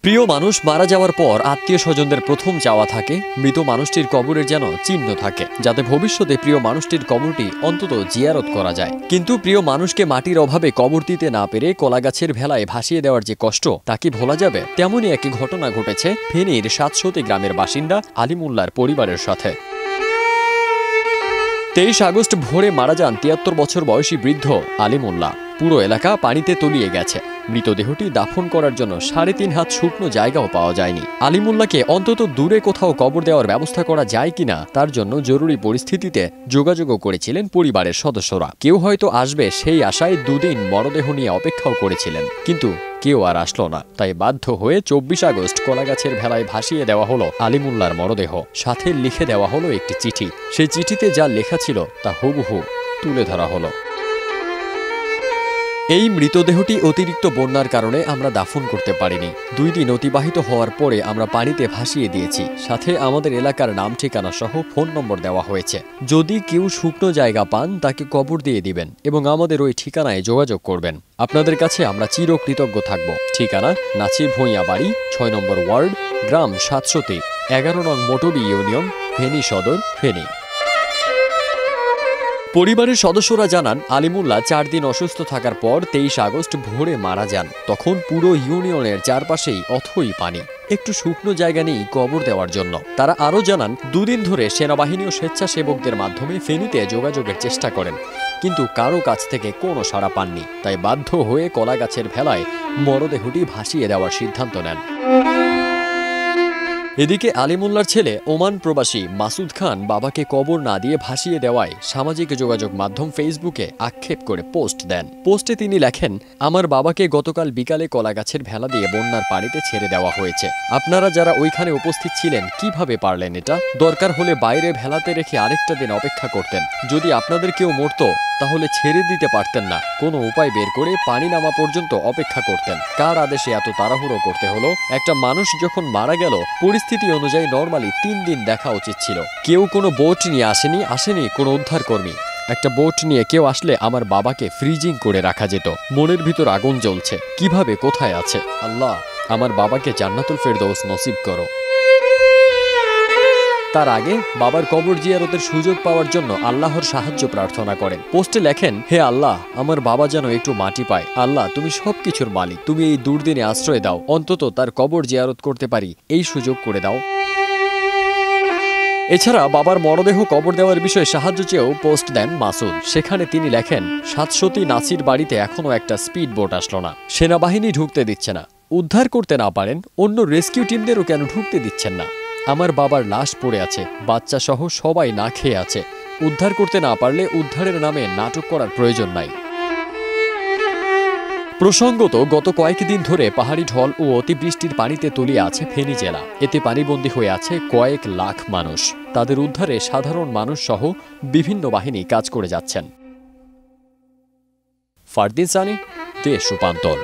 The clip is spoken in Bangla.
প্রিয় মানুষ মারা যাওয়ার পর আত্মীয় স্বজনদের প্রথম চাওয়া থাকে মৃত মানুষটির কবরের যেন চিহ্ন থাকে, যাতে ভবিষ্যতে প্রিয় মানুষটির কবরটি অন্তত জিয়ারত করা যায়। কিন্তু প্রিয় মানুষকে মাটির অভাবে কবর দিতে না পেরে কলাগাছের ভেলায় ভাসিয়ে দেওয়ার যে কষ্ট, তা কি ভোলা যাবে? তেমনই একটি ঘটনা ঘটেছে ফেনীর ৭০০ গ্রামের বাসিন্দা আলিমুল্লাহর পরিবারের সাথে। ২৩ আগস্ট ভোরে মারা যান ৭৩ বছর বয়সী বৃদ্ধ আলিমুল্লাহ। পুরো এলাকা পানিতে তলিয়ে গেছে। মৃতদেহটি দাফন করার জন্য ৩.৫ হাত শুকনো জায়গাও পাওয়া যায়নি। আলিমুল্লাহকে অন্তত দূরে কোথাও কবর দেওয়ার ব্যবস্থা করা যায় কিনা তার জন্য জরুরি পরিস্থিতিতে যোগাযোগও করেছিলেন পরিবারের সদস্যরা। কেউ হয়তো আসবে সেই আশায় দুদিন মরদেহ নিয়ে অপেক্ষাও করেছিলেন, কিন্তু কেউ আর আসলো না। তাই বাধ্য হয়ে ২৪ আগস্ট কলাগাছের ভেলায় ভাসিয়ে দেওয়া হলো আলিমুল্লাহর মরদেহ। সাথে লিখে দেওয়া হলো একটি চিঠি। সেই চিঠিতে যা লেখা ছিল তা হুবহু তুলে ধরা হলো। এই মৃতদেহটি অতিরিক্ত বন্যার কারণে আমরা দাফন করতে পারিনি। ২ দিন অতিবাহিত হওয়ার পরে আমরা পানিতে ভাসিয়ে দিয়েছি। সাথে আমাদের এলাকার নাম ঠিকানা সহ ফোন নম্বর দেওয়া হয়েছে। যদি কেউ শুকনো জায়গা পান তাকে কবর দিয়ে দিবেন এবং আমাদের ওই ঠিকানায় যোগাযোগ করবেন। আপনাদের কাছে আমরা চিরকৃতজ্ঞ থাকব। ঠিকানা নাছির ভূঁইয়া বাড়ি, ৬ নম্বর ওয়ার্ড, গ্রাম ৭০০, ১১ নং মোটবি ইউনিয়ন, ফেনী সদর, ফেনী। পরিবারের সদস্যরা জানান, আলিমুল্লাহ ৪ দিন অসুস্থ থাকার পর ২৩ আগস্ট ভোরে মারা যান। তখন পুরো ইউনিয়নের চারপাশেই অথই পানি, একটু শুকনো জায়গা নেই কবর দেওয়ার জন্য। তারা আরও জানান, ২ দিন ধরে সেনাবাহিনী ও স্বেচ্ছাসেবকদের মাধ্যমে ফেনীতে যোগাযোগের চেষ্টা করেন, কিন্তু কারো কাছ থেকে কোনো সাড়া পাননি। তাই বাধ্য হয়ে কলাগাছের ভেলায় মরদেহটি ভাসিয়ে দেওয়ার সিদ্ধান্ত নেন। এদিকে আলিমুল্লাহর ছেলে ওমান প্রবাসী মাসুদ খান বাবাকে কবর না দিয়ে ভাসিয়ে দেওয়ায় সামাজিক যোগাযোগ মাধ্যম ফেসবুকে আক্ষেপ করে পোস্ট দেন। পোস্টে তিনি লেখেন, আমার বাবাকে গতকাল বিকালে কলাগাছের ভেলা দিয়ে বন্যার পানিতে ছেড়ে দেওয়া হয়েছে। আপনারা যারা ওইখানে উপস্থিত ছিলেন কিভাবে পারলেন এটা? দরকার হলে বাইরে ভেলাতে রেখে আরেকটা দিন অপেক্ষা করতেন। যদি আপনাদের কেউ মরতো তাহলে ছেড়ে দিতে পারতেন না, কোনো উপায় বের করে পানি নামা পর্যন্ত অপেক্ষা করতেন। কার আদেশে এত তাড়াহুড়ো করতে হলো? একটা মানুষ যখন মারা গেল পরিস্থিতি অনুযায়ী নরমালি ৩ দিন দেখা উচিত ছিল। কেউ কোনো বোট নিয়ে আসেনি কোনো উদ্ধারকর্মী। একটা বোট নিয়ে কেউ আসলে আমার বাবাকে ফ্রিজিং করে রাখা যেত। মনের ভিতর আগুন জ্বলছে, কিভাবে কোথায় আছে? আল্লাহ, আমার বাবাকে জান্নাতুল ফেরদৌস নসিব করো। তার আগে বাবার কবর জিয়ারতের সুযোগ পাওয়ার জন্য আল্লাহর সাহায্য প্রার্থনা করেন। পোস্টে লেখেন, হে আল্লাহ, আমার বাবা যেন একটু মাটি পায়। আল্লাহ, তুমি সবকিছুর মালিক, তুমি এই দুর্দিনে আশ্রয় দাও, অন্তত তার কবর জিয়ারত করতে পারি এই সুযোগ করে দাও। এছাড়া বাবার মরদেহ কবর দেওয়ার বিষয়ে সাহায্য চেয়েও পোস্ট দেন মাসুদ। সেখানে তিনি লেখেন, ৭০০ নাসির বাড়িতে এখনো একটা স্পিড বোট আসলো না, সেনাবাহিনী ঢুকতে দিচ্ছে না। উদ্ধার করতে না পারেন অন্য রেস্কিউ টিমদেরও কেন ঢুকতে দিচ্ছেন না? আমার বাবার লাশ পড়ে আছে, বাচ্চা সহ সবাই না খেয়ে আছে। উদ্ধার করতে না পারলে উদ্ধারের নামে নাটক করার প্রয়োজন নাই। প্রসঙ্গত, গত কয়েকদিন ধরে পাহাড়ি ঢল ও অতিবৃষ্টির পানিতে তলিয়ে আছে ফেনী জেলা। এতে পানিবন্দী হয়ে আছে কয়েক লাখ মানুষ। তাদের উদ্ধারে সাধারণ মানুষ সহ বিভিন্ন বাহিনী কাজ করে যাচ্ছেন। ফারদিন সানি, দেশ রূপান্তর।